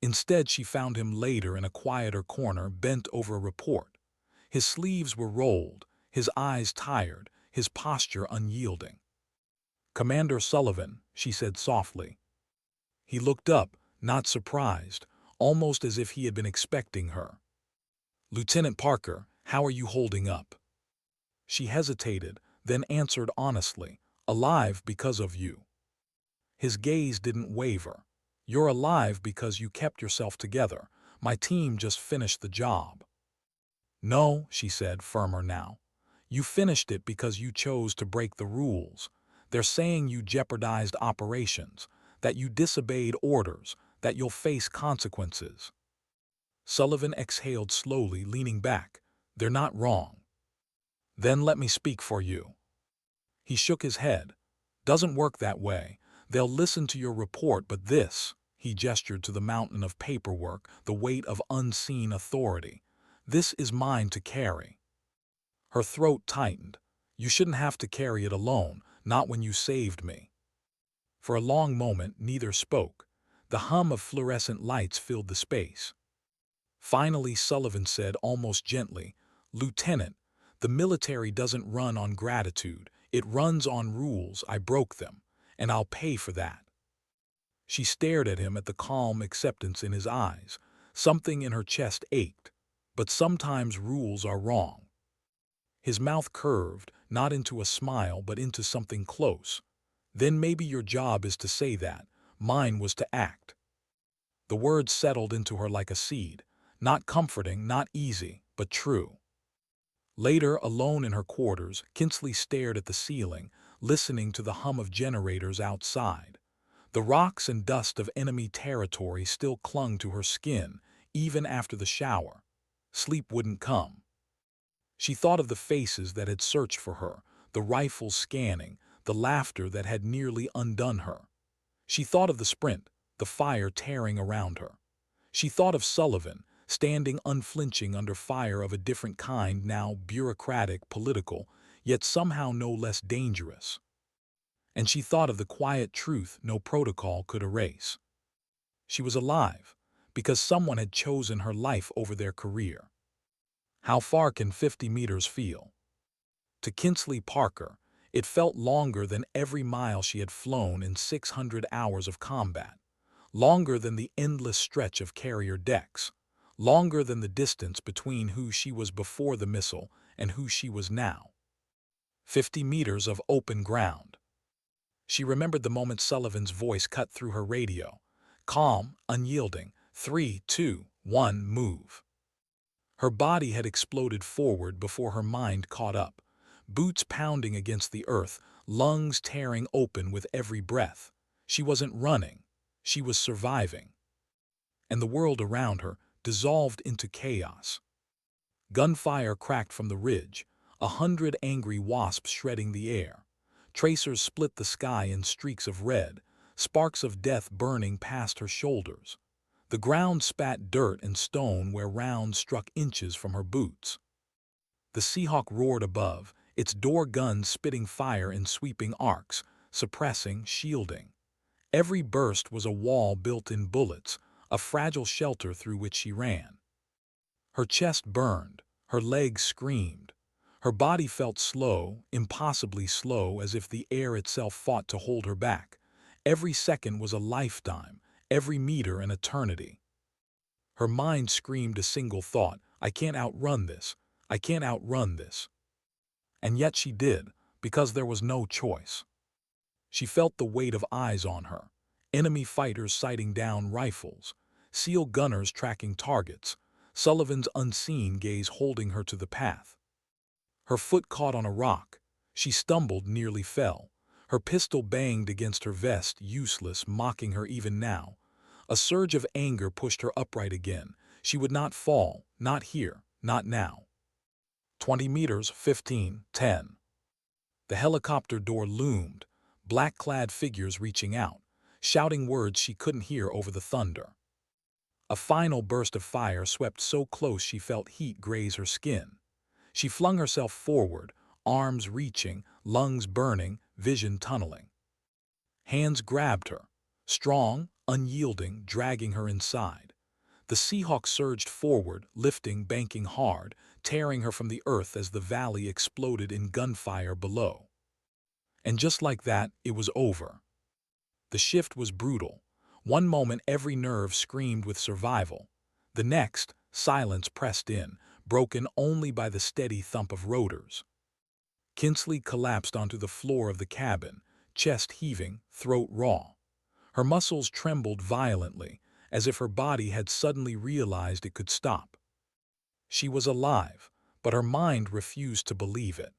Instead, she found him later in a quieter corner, bent over a report. His sleeves were rolled, his eyes tired, his posture unyielding. Commander Sullivan, she said softly. He looked up, not surprised, almost as if he had been expecting her. Lieutenant Parker, how are you holding up? She hesitated, then answered honestly, alive because of you. His gaze didn't waver. You're alive because you kept yourself together. My team just finished the job. No, she said, firmer now. You finished it because you chose to break the rules. They're saying you jeopardized operations, that you disobeyed orders, that you'll face consequences. Sullivan exhaled slowly, leaning back. They're not wrong. Then let me speak for you. He shook his head. Doesn't work that way. They'll listen to your report, but this, he gestured to the mountain of paperwork, the weight of unseen authority. This is mine to carry. Her throat tightened. You shouldn't have to carry it alone, not when you saved me. For a long moment, neither spoke. The hum of fluorescent lights filled the space. Finally, Sullivan said almost gently, Lieutenant, the military doesn't run on gratitude. It runs on rules. I broke them, and I'll pay for that. She stared at him, at the calm acceptance in his eyes. Something in her chest ached. But sometimes rules are wrong. His mouth curved, not into a smile but into something close. Then maybe your job is to say that. Mine was to act. The words settled into her like a seed. Not comforting, not easy, but true. Later, alone in her quarters, Kinsley stared at the ceiling, listening to the hum of generators outside. The rocks and dust of enemy territory still clung to her skin, even after the shower. sleep wouldn't come. She thought of the faces that had searched for her, the rifles scanning, the laughter that had nearly undone her. She thought of the sprint, the fire tearing around her. She thought of Sullivan, standing unflinching under fire of a different kind, now bureaucratic, political, yet somehow no less dangerous. And she thought of the quiet truth no protocol could erase. She was alive, because someone had chosen her life over their career. How far can 50 meters feel? To Kinsley Parker, it felt longer than every mile she had flown in 600 hours of combat, longer than the endless stretch of carrier decks, longer than the distance between who she was before the missile and who she was now. 50 meters of open ground. She remembered the moment Sullivan's voice cut through her radio. Calm, unyielding, 3, 2, 1, move. Her body had exploded forward before her mind caught up, boots pounding against the earth, lungs tearing open with every breath. She wasn't running, she was surviving. And the world around her dissolved into chaos. Gunfire cracked from the ridge, 100 angry wasps shredding the air. Tracers split the sky in streaks of red, sparks of death burning past her shoulders. The ground spat dirt and stone where rounds struck inches from her boots. The Seahawk roared above, its door guns spitting fire in sweeping arcs, suppressing, shielding. Every burst was a wall built in bullets, a fragile shelter through which she ran. Her chest burned, her legs screamed. Her body felt slow, impossibly slow, as if the air itself fought to hold her back. Every second was a lifetime, every meter an eternity. Her mind screamed a single thought: I can't outrun this. I can't outrun this. And yet she did, because there was no choice. She felt the weight of eyes on her, enemy fighters sighting down rifles, SEAL gunners tracking targets, Sullivan's unseen gaze holding her to the path. Her foot caught on a rock. She stumbled, nearly fell. Her pistol banged against her vest, useless, mocking her even now. A surge of anger pushed her upright again. She would not fall, not here, not now. 20 meters, 15, 10. The helicopter door loomed, black-clad figures reaching out, shouting words she couldn't hear over the thunder. A final burst of fire swept so close she felt heat graze her skin. She flung herself forward, arms reaching, lungs burning, vision tunneling. Hands grabbed her, strong, unyielding, dragging her inside. The Seahawk surged forward, lifting, banking hard, tearing her from the earth as the valley exploded in gunfire below. And just like that, it was over. The shift was brutal. One moment every nerve screamed with survival. The next, silence pressed in, broken only by the steady thump of rotors. Kinsley collapsed onto the floor of the cabin, chest heaving, throat raw. Her muscles trembled violently, as if her body had suddenly realized it could stop. She was alive, but her mind refused to believe it.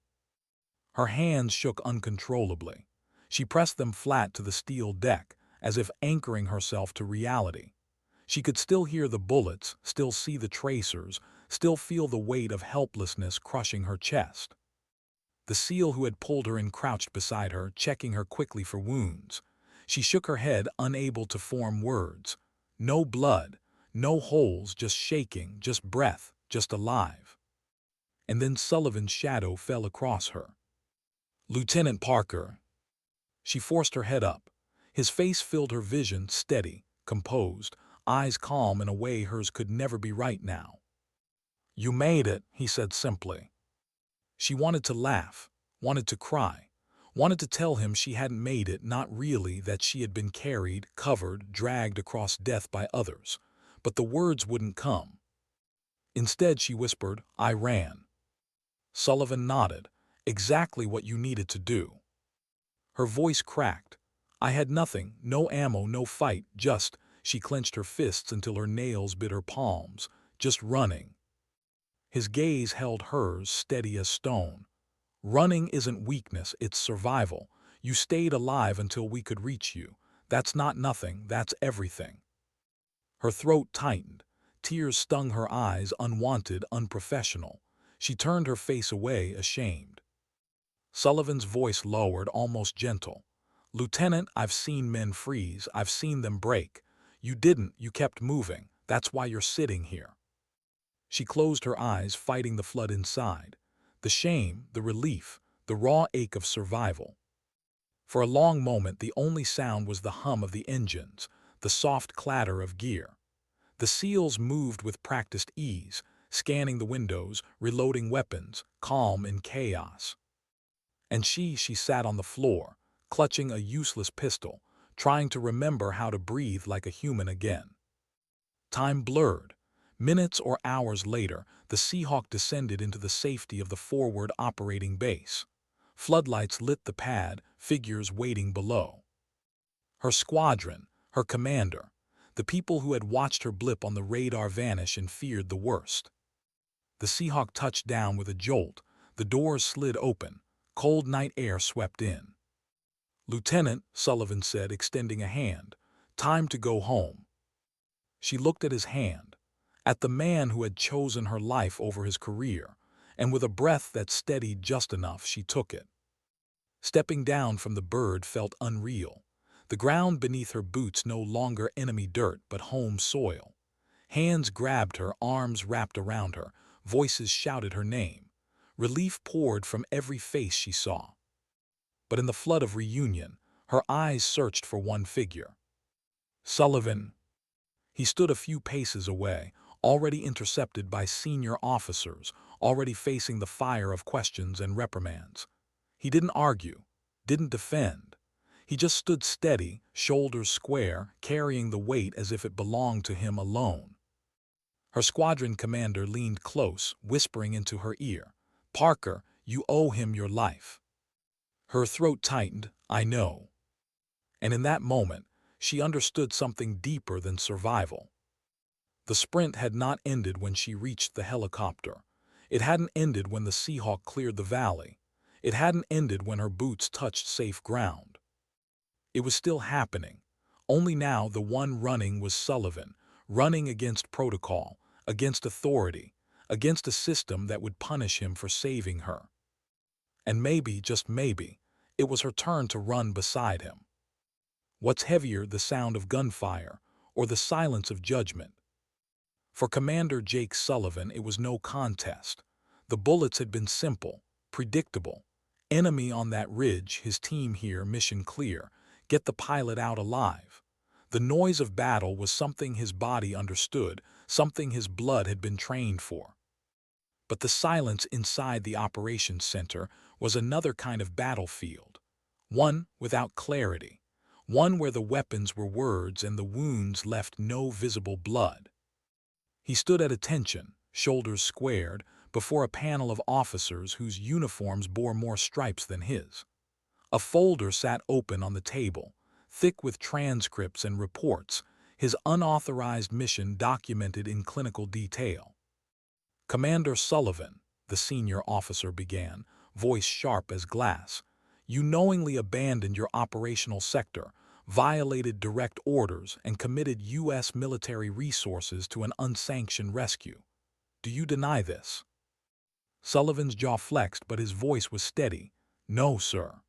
Her hands shook uncontrollably. She pressed them flat to the steel deck, as if anchoring herself to reality. She could still hear the bullets, still see the tracers, still feel the weight of helplessness crushing her chest. The SEAL who had pulled her in crouched beside her, checking her quickly for wounds. She shook her head, unable to form words. No blood, no holes, just shaking, just breath, just alive. And then Sullivan's shadow fell across her. Lieutenant Parker. She forced her head up. His face filled her vision, steady, composed, eyes calm in a way hers could never be right now. You made it, he said simply. She wanted to laugh, wanted to cry, wanted to tell him she hadn't made it, not really, that she had been carried, covered, dragged across death by others. But the words wouldn't come. Instead, she whispered, I ran. Sullivan nodded. Exactly what you needed to do. Her voice cracked. I had nothing, no ammo, no fight, just, she clenched her fists until her nails bit her palms, just running. His gaze held hers, steady as stone. Running isn't weakness, it's survival. You stayed alive until we could reach you. That's not nothing, that's everything. Her throat tightened. Tears stung her eyes, unwanted, unprofessional. She turned her face away, ashamed. Sullivan's voice lowered, almost gentle. "Lieutenant, I've seen men freeze. I've seen them break. You didn't. You kept moving. That's why you're sitting here." She closed her eyes, fighting the flood inside. The shame, the relief, the raw ache of survival. For a long moment, the only sound was the hum of the engines, the soft clatter of gear. The SEALs moved with practiced ease, scanning the windows, reloading weapons, calm in chaos. And she sat on the floor, clutching a useless pistol, trying to remember how to breathe like a human again. Time blurred. Minutes or hours later, the Seahawk descended into the safety of the forward operating base. Floodlights lit the pad, figures waiting below. Her squadron, her commander, the people who had watched her blip on the radar vanish and feared the worst. The Seahawk touched down with a jolt. The doors slid open. Cold night air swept in. "Lieutenant," Sullivan said, extending a hand, "time to go home." She looked at his hand, at the man who had chosen her life over his career, and with a breath that steadied just enough, she took it. Stepping down from the bird felt unreal. The ground beneath her boots no longer enemy dirt but home soil. Hands grabbed her, arms wrapped around her, voices shouted her name. Relief poured from every face she saw. But in the flood of reunion, her eyes searched for one figure. Sullivan. He stood a few paces away, already intercepted by senior officers, already facing the fire of questions and reprimands. He didn't argue, didn't defend. He just stood steady, shoulders square, carrying the weight as if it belonged to him alone. Her squadron commander leaned close, whispering into her ear, "Parker, you owe him your life." Her throat tightened, "I know." And in that moment, she understood something deeper than survival. The sprint had not ended when she reached the helicopter. It hadn't ended when the Seahawk cleared the valley. It hadn't ended when her boots touched safe ground. It was still happening. Only now the one running was Sullivan, running against protocol, against authority, against a system that would punish him for saving her. And maybe, just maybe, it was her turn to run beside him. What's heavier, the sound of gunfire or the silence of judgment? For Commander Jake Sullivan, it was no contest. The bullets had been simple, predictable. Enemy on that ridge, his team here, mission clear. Get the pilot out alive. The noise of battle was something his body understood, something his blood had been trained for. But the silence inside the operations center was another kind of battlefield. One without clarity. One where the weapons were words and the wounds left no visible blood. He stood at attention, shoulders squared, before a panel of officers whose uniforms bore more stripes than his. A folder sat open on the table, thick with transcripts and reports, his unauthorized mission documented in clinical detail. "Commander Sullivan," the senior officer began, voice sharp as glass, "you knowingly abandoned your operational sector, violated direct orders, and committed U.S. military resources to an unsanctioned rescue. Do you deny this?" Sullivan's jaw flexed, but his voice was steady. "No, sir."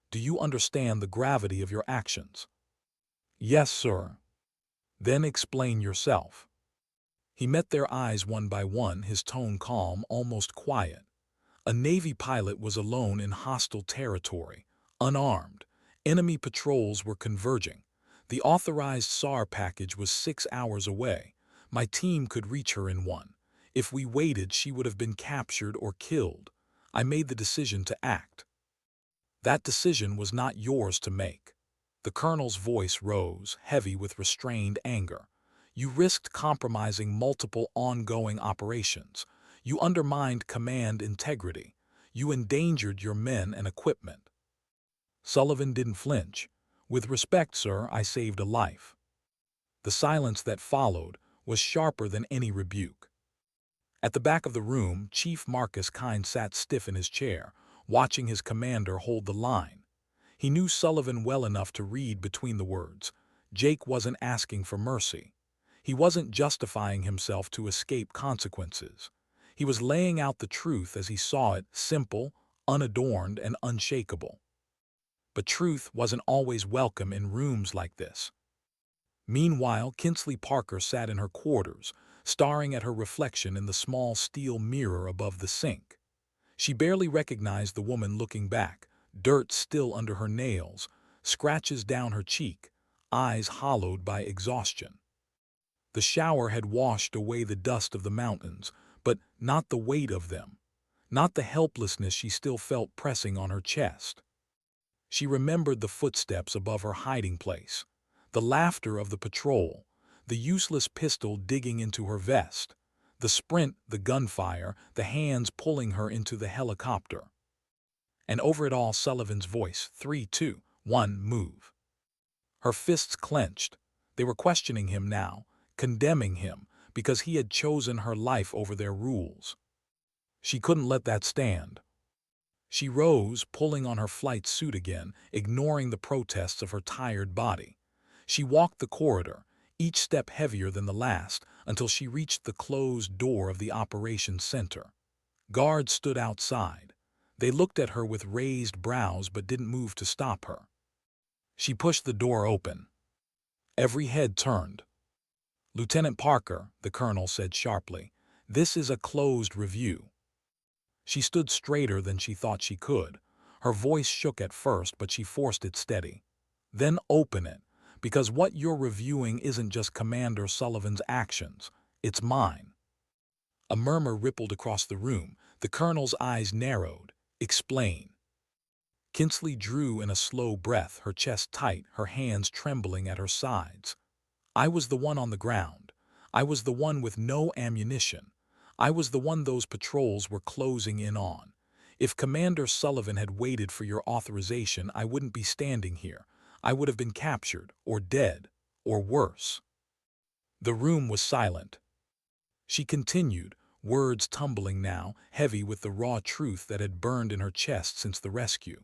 "Do you understand the gravity of your actions?" "Yes, sir." "Then explain yourself." He met their eyes one by one, his tone calm, almost quiet. A Navy pilot was alone in hostile territory, unarmed. Enemy patrols were converging. The authorized SAR package was 6 hours away. My team could reach her in one. If we waited, she would have been captured or killed. I made the decision to act. That decision was not yours to make. The colonel's voice rose, heavy with restrained anger. You risked compromising multiple ongoing operations. You undermined command integrity. You endangered your men and equipment. Sullivan didn't flinch. "With respect, sir, I saved a life." The silence that followed was sharper than any rebuke. At the back of the room, Chief Marcus Kine sat stiff in his chair, watching his commander hold the line. He knew Sullivan well enough to read between the words. Jake wasn't asking for mercy. He wasn't justifying himself to escape consequences. He was laying out the truth as he saw it, simple, unadorned, and unshakable. But truth wasn't always welcome in rooms like this. Meanwhile, Kinsley Parker sat in her quarters, staring at her reflection in the small steel mirror above the sink. She barely recognized the woman looking back, dirt still under her nails, scratches down her cheek, eyes hollowed by exhaustion. The shower had washed away the dust of the mountains, but not the weight of them, not the helplessness she still felt pressing on her chest. She remembered the footsteps above her hiding place, the laughter of the patrol, the useless pistol digging into her vest, the sprint, the gunfire, the hands pulling her into the helicopter. And over it all, Sullivan's voice, 3, 2, 1, move. Her fists clenched. They were questioning him now, condemning him, because he had chosen her life over their rules. She couldn't let that stand. She rose, pulling on her flight suit again, ignoring the protests of her tired body. She walked the corridor, each step heavier than the last, until she reached the closed door of the operations center. Guards stood outside. They looked at her with raised brows but didn't move to stop her. She pushed the door open. Every head turned. "Lieutenant Parker," the colonel said sharply, "this is a closed review." She stood straighter than she thought she could. Her voice shook at first, but she forced it steady. "Then open it, because what you're reviewing isn't just Commander Sullivan's actions, it's mine." A murmur rippled across the room. The colonel's eyes narrowed. "Explain." Kinsley drew in a slow breath, her chest tight, her hands trembling at her sides. "I was the one on the ground. I was the one with no ammunition. I was the one those patrols were closing in on. If Commander Sullivan had waited for your authorization, I wouldn't be standing here. I would have been captured, or dead, or worse." The room was silent. She continued, words tumbling now, heavy with the raw truth that had burned in her chest since the rescue.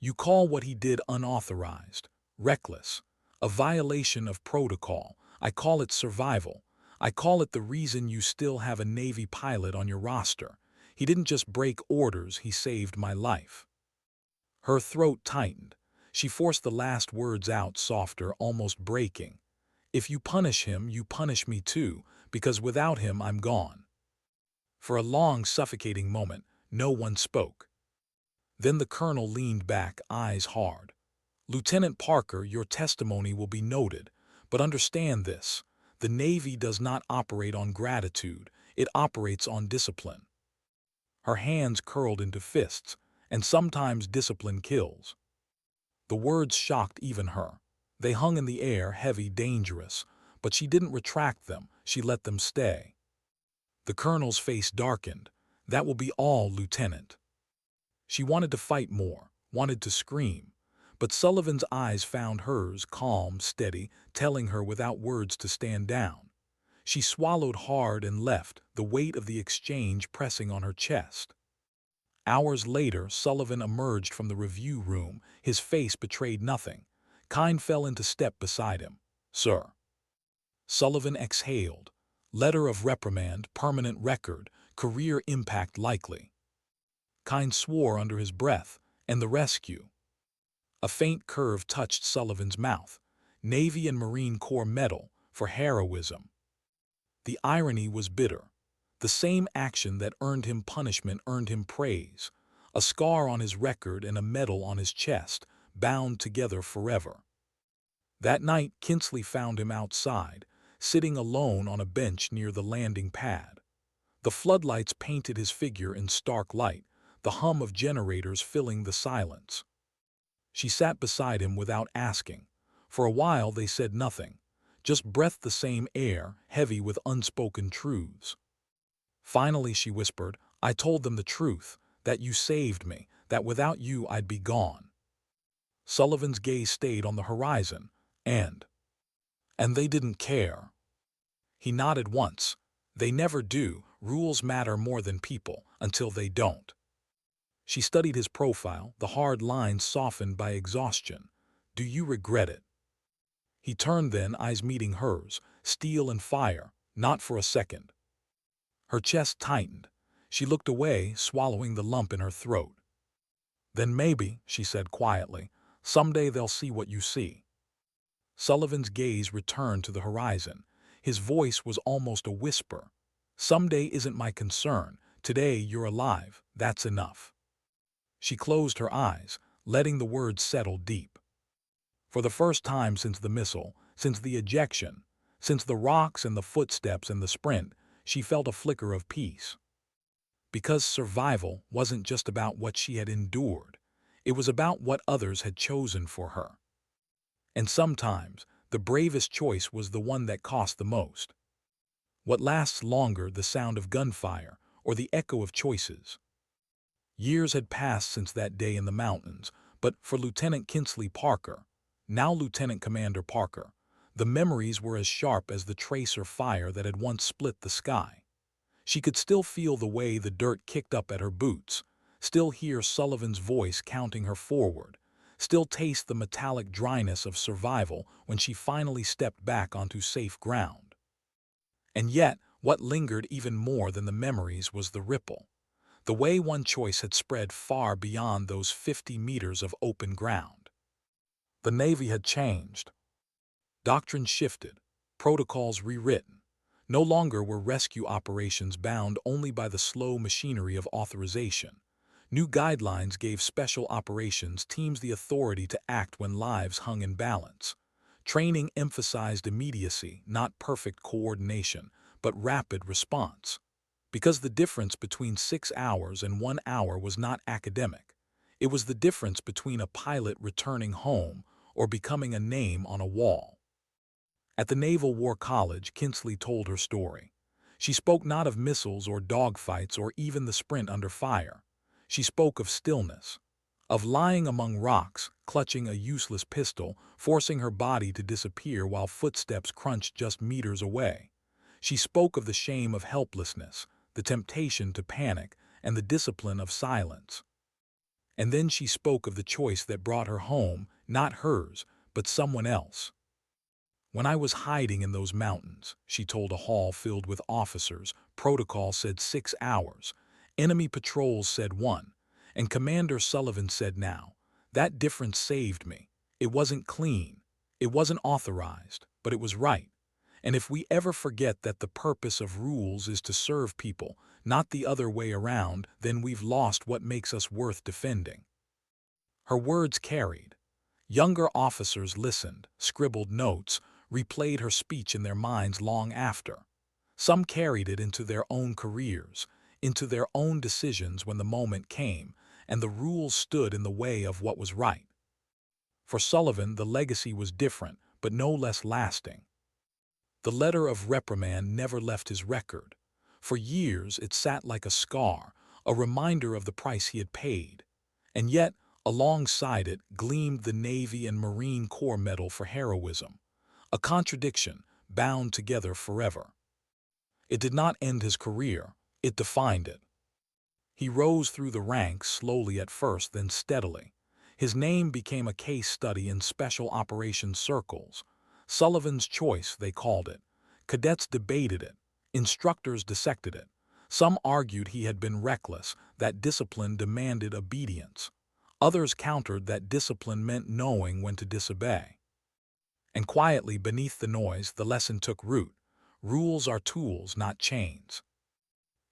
"You call what he did unauthorized, reckless, a violation of protocol. I call it survival. I call it the reason you still have a Navy pilot on your roster. He didn't just break orders, he saved my life." Her throat tightened. She forced the last words out, softer, almost breaking. "If you punish him, you punish me too, because without him I'm gone." For a long, suffocating moment, no one spoke. Then the colonel leaned back, eyes hard. "Lieutenant Parker, your testimony will be noted, but understand this. The Navy does not operate on gratitude, it operates on discipline." Her hands curled into fists, and sometimes discipline kills. The words shocked even her. They hung in the air, heavy, dangerous, but she didn't retract them, she let them stay. The colonel's face darkened. "That will be all, Lieutenant." She wanted to fight more, wanted to scream, but Sullivan's eyes found hers, calm, steady, telling her without words to stand down. She swallowed hard and left, the weight of the exchange pressing on her chest. Hours later, Sullivan emerged from the review room. His face betrayed nothing. Kine fell into step beside him. "Sir." Sullivan exhaled. "Letter of reprimand, permanent record, career impact likely." Kine swore under his breath. "And the rescue?" A faint curve touched Sullivan's mouth. "Navy and Marine Corps Medal for heroism." The irony was bitter. The same action that earned him punishment earned him praise. A scar on his record and a medal on his chest, bound together forever. That night, Kinsley found him outside, sitting alone on a bench near the landing pad. The floodlights painted his figure in stark light, the hum of generators filling the silence. She sat beside him without asking. For a while they said nothing, just breathed the same air, heavy with unspoken truths. Finally she whispered, "I told them the truth, that you saved me, that without you I'd be gone." Sullivan's gaze stayed on the horizon, and they didn't care. He nodded once. "They never do. Rules matter more than people, until they don't." She studied his profile, the hard lines softened by exhaustion. "Do you regret it?" He turned then, eyes meeting hers, steel and fire, not for a second. Her chest tightened. She looked away, swallowing the lump in her throat. "Then maybe," she said quietly, "someday they'll see what you see." Sullivan's gaze returned to the horizon. His voice was almost a whisper. "Someday isn't my concern. Today you're alive. That's enough." She closed her eyes, letting the words settle deep. For the first time since the missile, since the ejection, since the rocks and the footsteps and the sprint, she felt a flicker of peace. Because survival wasn't just about what she had endured. It was about what others had chosen for her. And sometimes, the bravest choice was the one that cost the most. What lasts longer, the sound of gunfire, or the echo of choices? Years had passed since that day in the mountains, but for Lieutenant Kinsley Parker, now Lieutenant Commander Parker, the memories were as sharp as the tracer fire that had once split the sky. She could still feel the way the dirt kicked up at her boots, still hear Sullivan's voice counting her forward, still taste the metallic dryness of survival when she finally stepped back onto safe ground. And yet, what lingered even more than the memories was the ripple. The way one choice had spread far beyond those 50 meters of open ground. The Navy had changed. Doctrine shifted, protocols rewritten. No longer were rescue operations bound only by the slow machinery of authorization. New guidelines gave special operations teams the authority to act when lives hung in balance. Training emphasized immediacy, not perfect coordination, but rapid response. Because the difference between 6 hours and 1 hour was not academic. It was the difference between a pilot returning home or becoming a name on a wall. At the Naval War College, Kinsley told her story. She spoke not of missiles or dogfights or even the sprint under fire. She spoke of stillness, of lying among rocks, clutching a useless pistol, forcing her body to disappear while footsteps crunched just meters away. She spoke of the shame of helplessness, the temptation to panic, and the discipline of silence. And then she spoke of the choice that brought her home, not hers, but someone else. "When I was hiding in those mountains," she told a hall filled with officers, protocol said 6 hours, enemy patrols said 1, and Commander Sullivan said now. That difference saved me. It wasn't clean, it wasn't authorized, but it was right. And if we ever forget that the purpose of rules is to serve people, not the other way around, then we've lost what makes us worth defending. Her words carried. Younger officers listened, scribbled notes, replayed her speech in their minds long after. Some carried it into their own careers, into their own decisions when the moment came, and the rules stood in the way of what was right. For Sullivan, the legacy was different, but no less lasting. The letter of reprimand never left his record. For years it sat like a scar, a reminder of the price he had paid. And yet, alongside it gleamed the Navy and Marine Corps Medal for heroism, a contradiction bound together forever. It did not end his career, it defined it. He rose through the ranks slowly at first, then steadily. His name became a case study in special operations circles. Sullivan's choice, they called it. Cadets debated it. Instructors dissected it. Some argued he had been reckless, that discipline demanded obedience. Others countered that discipline meant knowing when to disobey. And quietly beneath the noise, the lesson took root. Rules are tools, not chains.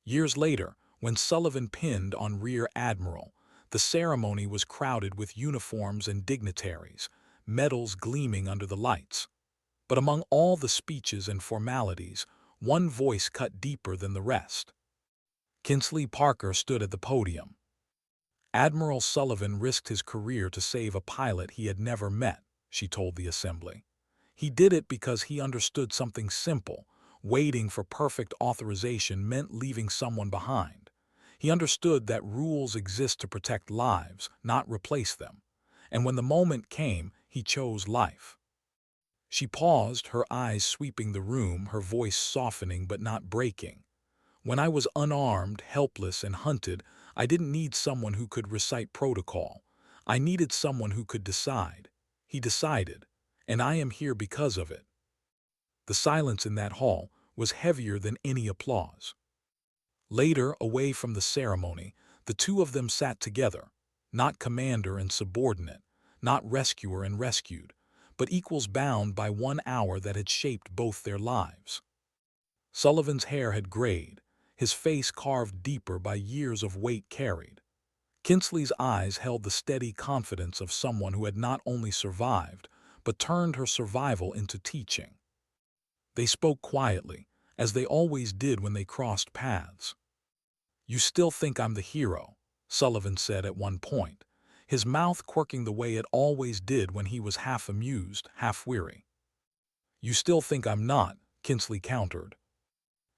Years later, when Sullivan pinned on Rear Admiral, the ceremony was crowded with uniforms and dignitaries, medals gleaming under the lights. But among all the speeches and formalities, one voice cut deeper than the rest. Kinsley Parker stood at the podium. Admiral Sullivan risked his career to save a pilot he had never met, she told the assembly. He did it because he understood something simple. Waiting for perfect authorization meant leaving someone behind. He understood that rules exist to protect lives, not replace them. And when the moment came, he chose life. She paused, her eyes sweeping the room, her voice softening but not breaking. "When I was unarmed, helpless, and hunted, I didn't need someone who could recite protocol. I needed someone who could decide." He decided. and I am here because of it." The silence in that hall was heavier than any applause. Later, away from the ceremony, the two of them sat together, not commander and subordinate, not rescuer and rescued, but equals bound by 1 hour that had shaped both their lives. Sullivan's hair had grayed, his face carved deeper by years of weight carried. Kinsley's eyes held the steady confidence of someone who had not only survived, but turned her survival into teaching. They spoke quietly, as they always did when they crossed paths. "You still think I'm the hero," Sullivan said at one point, his mouth quirking the way it always did when he was half amused, half weary. "You still think I'm not," Kinsley countered.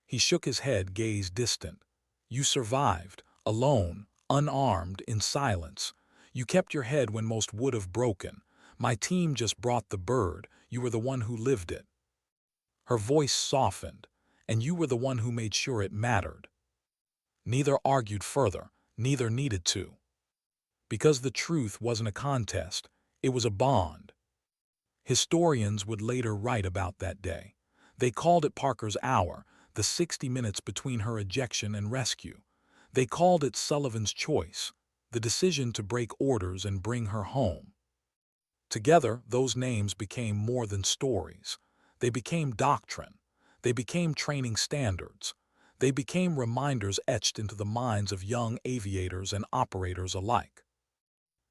He shook his head, gaze distant. "You survived, alone, unarmed, in silence. You kept your head when most would have broken. My team just brought the bird, you were the one who lived it." Her voice softened, "And you were the one who made sure it mattered." Neither argued further, neither needed to. Because the truth wasn't a contest, it was a bond. Historians would later write about that day. They called it Parker's hour, the 60 minutes between her ejection and rescue. They called it Sullivan's choice, the decision to break orders and bring her home. Together, those names became more than stories. They became doctrine. They became training standards. They became reminders etched into the minds of young aviators and operators alike.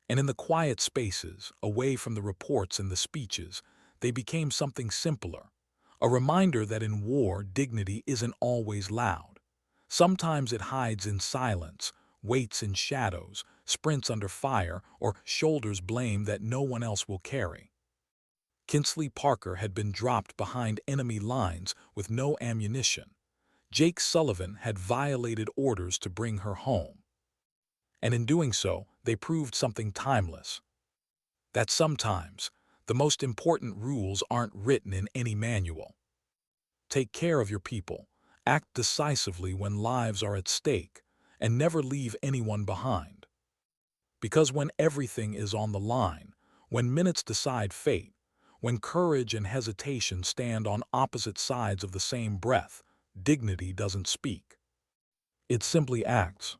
And in the quiet spaces, away from the reports and the speeches, they became something simpler. A reminder that in war, dignity isn't always loud. Sometimes it hides in silence, waits in shadows, sprints under fire, or shoulders blame that no one else will carry. Kinsley Parker had been dropped behind enemy lines with no ammunition. Jake Sullivan had violated orders to bring her home. And in doing so, they proved something timeless. That sometimes, the most important rules aren't written in any manual. Take care of your people, act decisively when lives are at stake, and never leave anyone behind. Because when everything is on the line, when minutes decide fate, when courage and hesitation stand on opposite sides of the same breath, dignity doesn't speak. It simply acts.